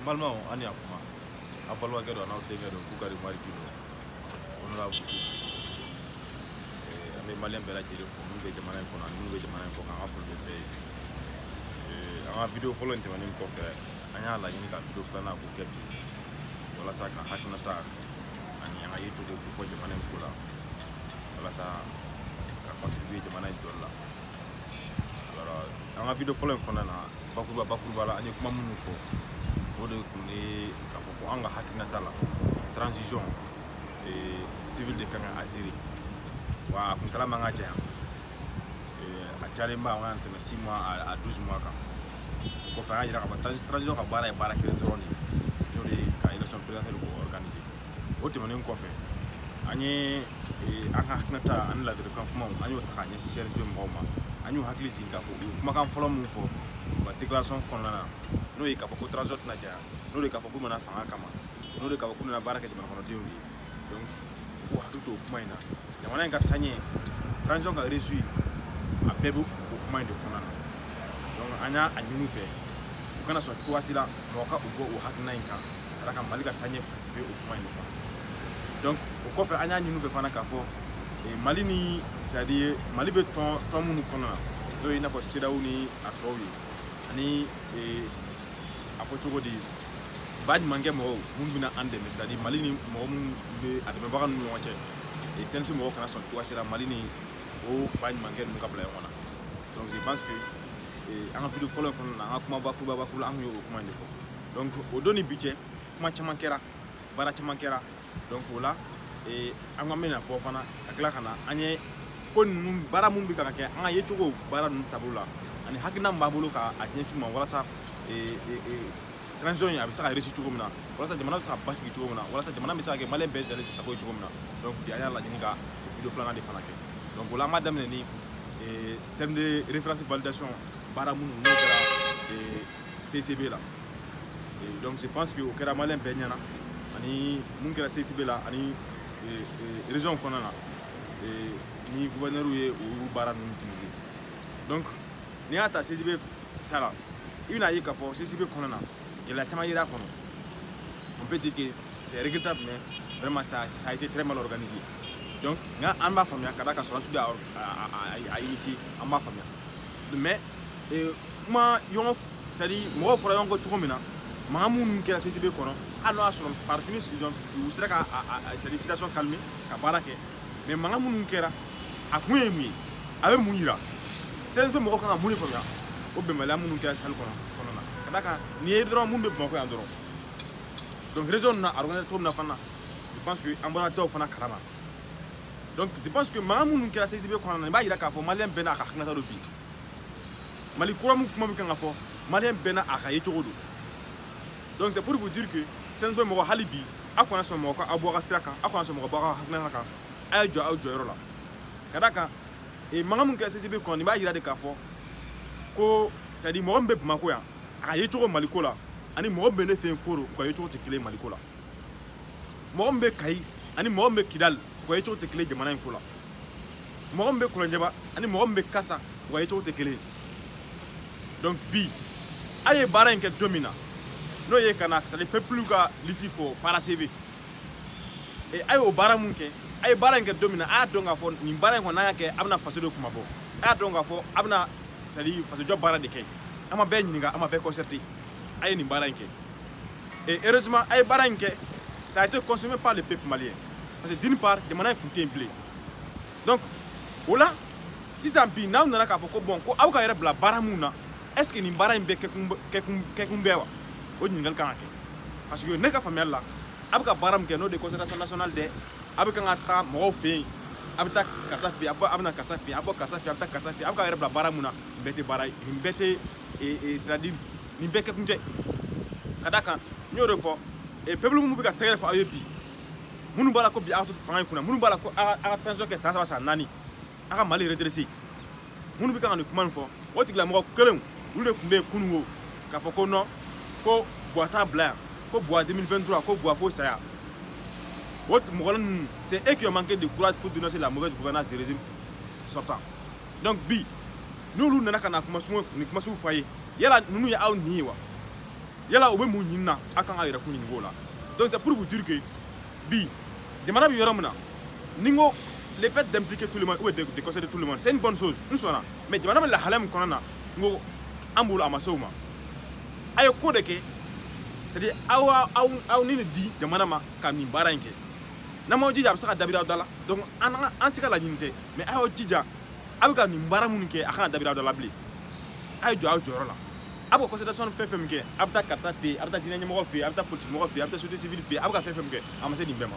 balma ani akuma abalwa gedo na odenge do bukari mari kilo onora buku ame malien bela jere fo mu be jamana ko na mu be jamana ko ka afro be ama video follow inte manim ko fe anya la yini ka video flana ko kebi wala saka hakna ta ani anga yetu ko jamana ko la wala sa ka contribuer jamana jolla alors anga video follow ko na bakuba la ani kuma munu ko wode ko ni ka fo ko anga hakna ta la transition civil de kanga aziri wa kun kala manga jaya a tare mba wan te 6 mois à 12 mois ka ko fa ira ka transition ka bara kire drone no de ka élection présidentielle ko organiser o te manen ko fe ani aka haknata an la de kan kuma anyo ta kanya CRP mboma anyo hakli jinka fo kuma kan folo mu fo ba déclaration konana no e ka ko transition na jaya no de ka fo kuma na fanga kama no de ka ko na bara ke man kono diundi donc ko hakito kuma ina jamana nga tanye transition ka reçu a bebu ko kuma inde konana donc anya anyunu fe kana so tuwasila moka ugo o hakna inka raka malika tanye be o kuma inde donc ko fe anya anyunu fe fana ka fo mali ni c'est-à-dire mali be ton munu konana do ina ko sidawuni atowi ani afo chogodi bad mange mo mun bina ande mais c'est-à-dire mali ni mo mun be adame bagan nu wache et c'est un peu mo kana son tuwasila mali ni o bad mange nu ka bla yona donc je pense que en vidéo follow kon na kuma bakuba an yo kuma ndefo donc o doni budget kuma chamankera bara chamankera donc voilà an amena po fana akla kana anye kon num bara mum bi ka ke an ye chogo bara num tabula ani hakina mbabulu ka atnye chuma wala sa transition ya bisa réussi chogo mna wala sa jamana bisa basiki chogo mna wala sa jamana bisa ke malen be dale sa ko chogo mna donc di aya la jininga vidéo flana de fana ke donc voilà madame ni terme de référence validation bara mun no kera CCB là et donc je pense que au kera malen be nyana ani mun kera CCB là ani région konana ni gouverneur ye ou bara nous utiliser donc ni ata CCB tala ina yi ka fo CCB konana et la chama yira kono on peut dire que c'est regrettable mais vraiment ça a été très mal organisé donc nga amba famia kada ka sura suda a initié amba famia mais kuma yon c'est-à-dire mo fora yon ko chukomina mamun kera CCB kono ano asono par finition ou sera ka c'est situation calme ka barake mais mamun kera akuye mi abe munira c'est peu mo kana muni famia o be mala mun kera sal kono na kada ka ni edro mun be mo ko andro donc raison na organisateur na fana je pense que ambona to fana karama donc je pense que mamun kera CCB kono na ba ira ka fo malien bena ka hakna do bi mali kuramu kuma bi kan fo malien bena aka yetogodo donc c'est pour vous dire que c'est un peu mo halibi akona so mo ko aboga straka akona so mo ba hakna ka ajo yoro la kadaka mangamun ka CCB ko ni ba yira de ka fo ko c'est dit mo mbe mako ya aka yetogo malikola ani mo mbe ne fe koro ko yetogo tekile malikola mo mbe kai ani mo mbe kidal ko yetogo tekile jamana en kola mo mbe kolonjeba ani mo mbe kasa ko yetogo tekile donc bi aye bara nke domina no ye kana ça ne peut plus ga litiko para CV et aye o bara munke aye bara nke domina a donga fo ni bara ko na yake abna fasodo kuma bo a donga fo abna sali fasodo bara de kay ama be nyinga ama be concerti aye ni bara nke et heureusement aye bara nke ça a été consommé par le peuple malien parce que d'une part de manière contemplée donc voilà si ça bi na na ka fo ko bon ko awka yere bla bara muna est-ce que ni bara imbe kekumbewa o nyingal kanake parce que ne ka famel la abka baram ke no de concertation nationale de abka ngata mo fe abta kasafi abna kasafi abta kasafi abka yere bla bara muna mbete bara mbete et c'est-à-dire ni beke kunte kadaka nyoro fo et peuple mu bika tere fo ayebi munu bala ko bi auto fanga kuna munu bala ko a transition ke sa nani aka mali redresser munu bika ngani kuma fo woti la mo kelem ule kumbe kunungo ka fo ko no ko boita blanc ko bois 2023 ko bois faux ça votre moron c'est eux qui ont manqué de courage pour dénoncer la mauvaise gouvernance du régime sortant donc bi nous lu nana kana kuma sumo ni kuma su faye yala nunu ya aw niwa yala o bɛ mun ɲini na a kan ka yɛrɛ kun ɲini o la donc c'est pour vous dire que bi jamana bɛ yɔrɔ min na ni n ko le fait d'impliquer tout le monde ou de conseiller tout le monde c'est une bonne chose n sɔnna mais jamana bɛ lahalaya min kɔnɔ na n ko an bolo a ma se o ma a ye ko de kɛ c'est à dire aw ni di jamana ma ka nin baara in kɛ n'an m'aw jija a bɛ se ka dabiri aw da la donc an se ka laɲini tɛ mais a y'aw jija a bɛ ka nin baara minnu kɛ a kan ka dabiri aw da la bilen a ye jɔ aw jɔyɔrɔ la a bɛ ka consultation fɛn fɛn min kɛ a bɛ taa karisa fɛ yen a bɛ taa diinɛ ɲɛmɔgɔ fɛ yen a bɛ taa politique mɔgɔ fɛ yen a bɛ taa société civile fɛ yen a bɛ ka fɛn fɛn min kɛ a ma se nin bɛɛ ma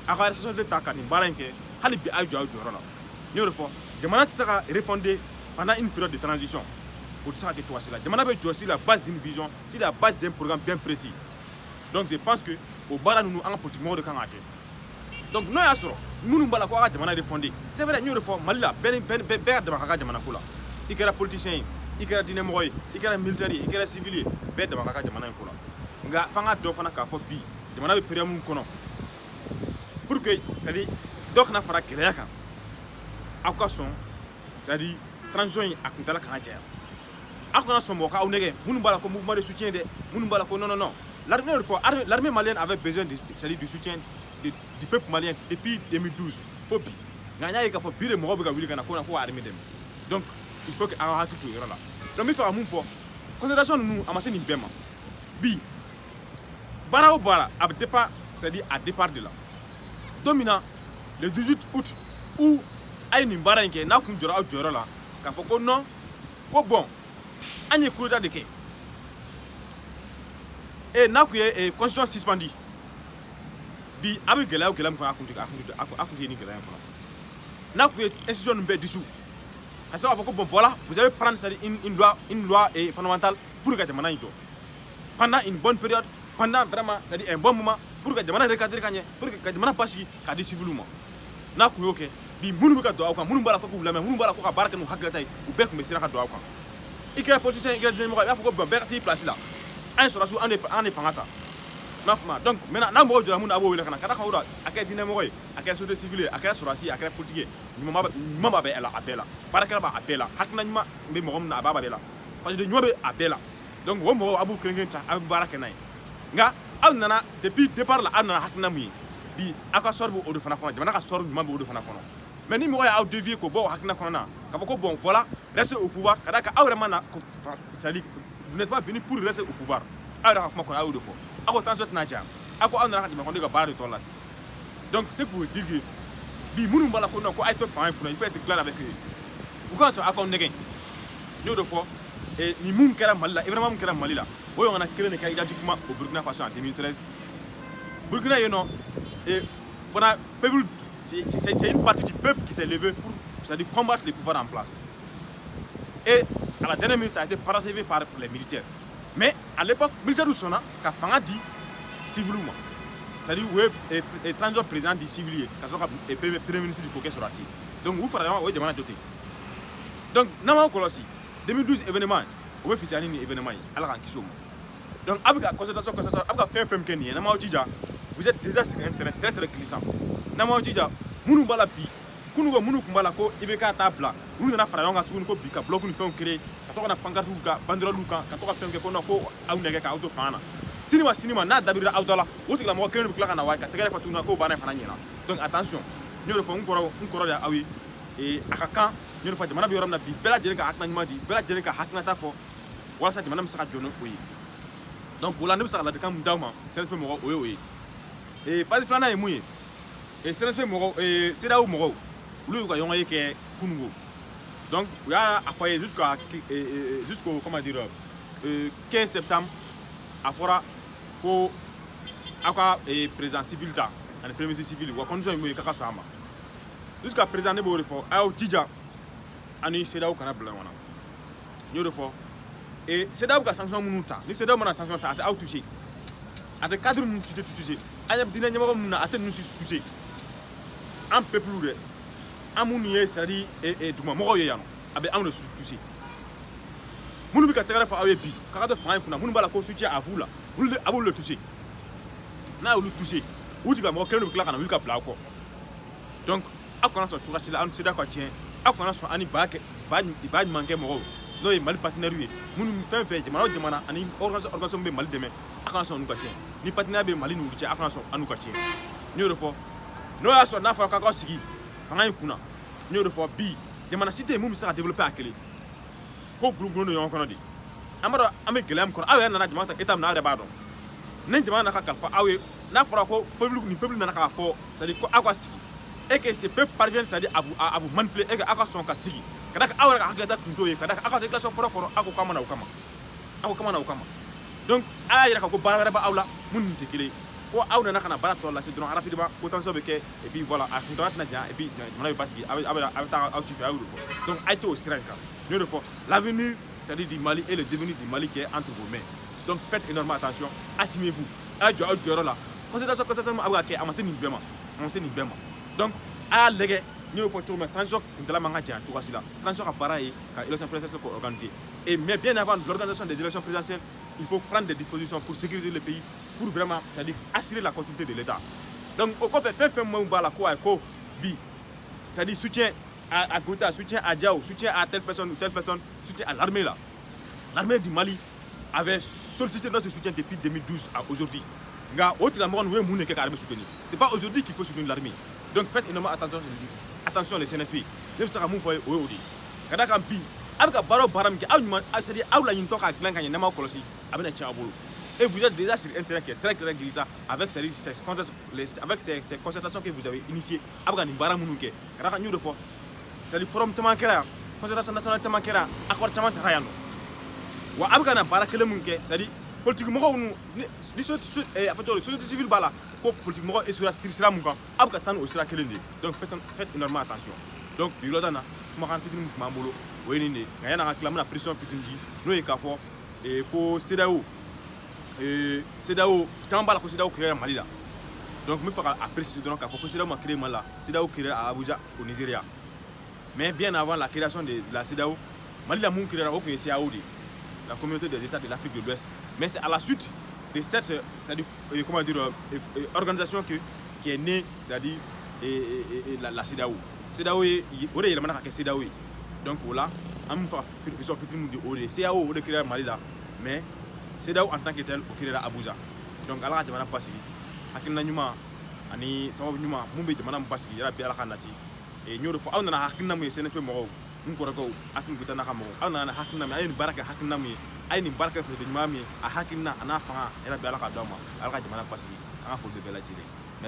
a ka responsabilité ta ka nin baara in kɛ hali bi a ye jɔ aw jɔyɔrɔ la n y'o de fɔ jamana tɛ se ka refonder pendant une période de transition o tɛ se ka kɛ cogoya si la jamana bɛ jɔ sur la base d'une vision sur la base d'un programme bien précis donc je pense que o baara ninnu an ka politique mɔgɔw de kan k'a kɛ donc n'o y'a sɔrɔ minnu b'a la ko a ka jamana refonder c'est vrai n y'o de fɔ mali la bɛɛ ka dama ka kan jamana ko la i kɛra politicien ye i kɛra diinɛmɔgɔ ye i kɛra militaire ye i kɛra civil ye bɛɛ dama ka kan jamana in ko la nka f'an ka dɔn fana k'a fɔ bi jamana bɛ période min kɔnɔ pour que c'est à dire dɔ kana fara gɛlɛya kan aw ka sɔn c'est à dire transition in a kuntala kana janya aw kana sɔn mɔgɔ k'aw nɛgɛ minnu b'a la ko mouvement de soutien dɛ minnu b'a la ko non l'armée de fɔ l'armée malienne avait besoin de c'est à dire du soutien du peuple malien depuis 2012 fo bi nka n y'a ye k'a fɔ bi de mɔgɔw bɛ ka wuli ka na ko armée dɛmɛ donc il faut que aw hakili to o yɔrɔ la donc n bɛ fɛ ka mun fɔ concertation ninnu a ma se nin bɛɛ ma bi baara o baara a bɛ dépend c'est à dire à départ de la don min na le 18 août où a ye nin baara in kɛ n'a kun jɔra aw jɔyɔrɔ la k'a fɔ ko non ko bon an ye coup d'état de kɛ et n'a kun ye constitution suspendue bi a bɛ gɛlɛya o gɛlɛya min kɔnɔ a kun tɛ nin gɛlɛya in kɔnɔ n'a kun ye institution ninnu bɛɛ dissous ka se k'a fɔ ko bon voilà vous allez prendre une loi fondamentale pour que jamana in jɔ pendant une bonne période pendant vraiment c'est à dire un bon moment pour que jamana recadrer ka ɲɛ pour que jamana basigi k'a di civil ma n'a kun y'o kɛ bi minnu bɛ ka don aw kan minnu b'a la ko k'u lamɛn minnu b'a la ko ka baara kɛ n'u hakilita ye u bɛɛ tun bɛ siran ka don aw kan i kɛra politicien i kɛra diinɛmɔgɔ i b'a fɔ ko bon bɛɛ ka t'i place la an ye sɔrɔdasiw an de fanga ta n'a faamuya donc maintenant n'a mɔgɔw jɔra mun na a b'o wele ka na ka da kan o la a kɛra diinɛmɔgɔ ye a kɛra société civile ye a kɛra sɔrɔdasi ye a kɛra politique ye ɲuman b'a bɛɛ la a bɛɛ la baarakɛla b'a bɛɛ la hakilina ɲuman bɛ mɔgɔ min na a b'a bɛɛ la fasoden ɲuman bɛ a bɛɛ la donc o mɔgɔw a b'u kelen kelen ta a bɛ baara kɛ n'a ye nka aw nana depuis départ la aw nana hakilina mun ye bi aw ka sɔrɔ b'o de fana kɔnɔ jamana ka sɔrɔ ɲuman b'o de fana kɔnɔ mais ni mɔgɔ y'aw dévier k'o bɔ o hakilina kɔnɔ na k'a fɔ ko bon voilà restez au pouvoir ka da kan aw yɛrɛ ma na c'est à dire vous n'êtes pas venu pour rester au pouvoir aw yɛrɛ ka kuma kɔnɔ a y'o de fɔ aw ko tension tɛna diya aw ko aw nana ka jamanadenw ka baara de tɔ lase donc c'est pour dire que bi minnu b'a la ko non ko a ye to fanga in kunna il faut être clair avec eux u ka sɔn aw k'aw nɛgɛn n y'o de fɔ ni mun kɛra mali la événement mun kɛra mali la o ɲɔgɔnna kelen de kɛra identiquement au Burkina Faso en 2013 Burkina yen nɔ fana peuple c'est une partie du peuple qui s'est levé pour c'est-à-dire combattre les pouvoirs en place et à la dernière minute ça a été parachevé par les militaires mais à l'époque militaire sɔnna ka fanga di civil ma c'est-à-dire u ye transition président di civil ye ka sɔrɔ ka premier ministre k'o kɛ sɔrɔdasi donc u fara ɲɔgɔn kan o ye jamana jɔ ten donc n'an m'aw kɔlɔsi 2012 événement o bɛ fisaya ni événement ye ala k'an kisi o ma donc a bɛ ka concertation a bɛ ka fɛn fɛn kɛ nin ye n'an m'aw jija vous êtes déjà sur un terrain très très glissant n'an m'aw jija minnu b'a la bi kunun ko minnu tun b'a la ko i bɛ k'a t'a bila olu nana fara ɲɔgɔn kan tuguni ko bi ka bloc ni fɛnw créer ka to ka na pancartes kan banderole kan ka to ka fɛn kɛ ko non ko aw nɛgɛ k'aw to fanga na sini ma n'a dabirira aw da la o tigilamɔgɔ kelen de bɛ tila ka na wayi ka tɛgɛrɛ fɔ tuguni k'o banna fana ɲɛna donc attention n y'o de fɔ n kɔrɔ de y'aw ye a ka kan n y'o de fɔ jamana bɛ yɔrɔ min na bi bɛɛ lajɛlen ka hakilina ɲuman di bɛɛ lajɛlen ka hakilinata fɔ walasa jamana bɛ se ka jɔ ni o ye donc o la ne bɛ se ka ladilikan min d'aw ma CNSP mɔgɔw o ye o ye phase filanan ye mun ye CNSP mɔgɔw CEDEAO mɔgɔw olu y'u ka ɲɔgɔn ye kɛ kununko donc u y'a fɔ a ye jusqu'au comment dire 15 septembre a fɔra ko aw ka président civil ta ani premier ministre civil wa condition ye mun ye k'a ka sɔn a ma jusqu'à présent ne b'o de fɔ a y'aw jija ani CEDEAO kana bila ɲɔgɔn na n y'o de fɔ CEDEAO ka sanction minnu ta ni CEDEAO mana sanction ta a tɛ aw touché a tɛ cadre minnu si tɛ touché an ye diinɛ ɲɛmɔgɔ minnu na a tɛ ninnu si touché an peuple dɛ an minnu ye c'est à dire dugumamɔgɔw ye yan nɔ a bɛ anw de touché minnu bɛ ka tɛgɛrɛ fɔ aw ye bi k'a ka to fanga in kunna minnu b'a la ko soutien à vous la olu a b'olu de touché n'a y'olu touché u tigilamɔgɔ kelen de bɛ tila ka na wuli ka bila aw kɔ donc aw kana sɔn cogoya si la aw ni CEDEAO ka tiɲɛ aw kana sɔn ani ba ɲuman kɛ mɔgɔw n'o ye Mali partenaire ye minnu fɛn fɛn jamana o jamana ani organisation bɛ Mali dɛmɛ a kana sɔn n'u ka tiɲɛ ni partenaire bɛ Mali n'u cɛ a kana sɔn an n'u ka tiɲɛ n y'o de fɔ n'o y'a sɔrɔ n'a fɔra k'aw sigi fanga in kunna n y'o de fɔ bi jamana si tɛ yen mun bɛ se ka développer a kelen ko gulogulon don ɲɔgɔn kɔnɔ de an b'a dɔn an bɛ gɛlɛya min kɔnɔ aw yɛrɛ nana jamana ta état min na aw yɛrɛ b'a dɔn ni jamana nana ka kalifa aw ye n'a fɔra ko peuple nana k'a fɔ c'est à dire ko aw ka sigi et que ce peuple parvient c'est à dire à vous manipuler et que aw ka sɔn ka sigi ka da kan aw yɛrɛ ka hakilina tun t'o ye ka da kan aw ka déclaration fɔlɔ kɔnɔ aw ko k'aw ma na o kama aw ko k'aw ma na o kama donc a y'a yira k'a ko baara wɛrɛ b'aw la minnu tɛ kelen ye ko aw nana ka na baara tɔ lase dɔrɔn rapidement potentiel bɛ kɛ et puis voilà a kuntala tɛna jan et puis jamana bɛ basigi aw bɛ taa aw ci fɛ aw y'o de fɔ donc a ye to o sira in kan n y'o de fɔ l'avenir c'est-à-dire du Mali et le devenir du Mali qui est entre vos mains donc faites énormément attention assumez-vous a jɔ aw jɔyɔrɔ la concertation min aw bɛ ka kɛ a ma se nin bɛɛ ma donc a y'a lajɛ n y'o fɔ cogo min transition kuntala man ka jan cogoya si la transition ka baara ye ka élection présidentielle ko organiser et mais bien avant l'organisation des élections présidentielles il faut prendre des dispositions pour sécuriser le pays pour vraiment c'est-à-dire assurer la continuité de l'État donc o kɔfɛ fɛn min b'a la ko a ye ko bi c'est-à-dire soutien à Goïta, soutien à Diao, soutien à telle personne ou telle personne, soutien à l'armée là. L'armée du Mali avait sollicité notre soutien depuis 2012 à aujourd'hui. C'est pas aujourd'hui qu'il faut soutenir l'armée. Donc faites énormément attention les CNSP. Même ça, vous voyez, aujourd'hui. Quand on dit, avec baro baram qui a c'est-à-dire à la une toka glan quand il n'a pas colossé, avec un chabolo. Et vous êtes déjà sur Internet qui est très glissant avec ces concertations que vous avez initiées. Avec un baramounuke, quand on dit c'est le forum temankera concertation nationale temankera accord caman tara yan wa a bɛ ka na baara kelen mun kɛ c'est à dire politique mɔgɔw ni a fɔ cogo société civile b'a la ko politique mɔgɔw ye sira mun kan a bɛ ka taa n'o sira kelen de ye donc faites énormément attention donc bi yɔrɔ na kumakan fitinin min tun b'an bolo o ye nin de nka yan'an ka tila n bɛna pression fitinin di n'o ye k'a fɔ ko CEDEAO caman b'a la ko CEDEAO créé Mali la donc n bɛ fɛ k'a préciser dɔrɔn k'a fɔ ko CEDEAO ma créé Mali la CEDEAO créé à Abuja au Nigeria. Mais bien avant la création de la CEDEAO, Mali a créé la communauté des États de l'Afrique de l'Ouest. Mais c'est à la suite de cette organisation qui est née, c'est-à-dire la CEDEAO. CEDEAO est CEDEAO. Donc voilà, on fait une CEDEAO de créer Mali là, mais CEDEAO en tant que tel, au créer à Abuja. Donc à la jamana passé, hakina nyuma ani sababu nyuma mumbe jamana passé, il y a bien la kanati. Et nous devons avoir un hakina mu CNSP mɔgɔw n kɔrɔkɛw Asim Goïta n'a ka mɔgɔw aw nana hakina mu a ye nin baara kɛ hakina mu ye a ye nin baara kɛ ɲuman min ye a hakina a n'a fanga yɛrɛ bɛ Ala ka d'aw ma Ala ka jamana basigi an ka foli bɛ bɛɛ lajɛlen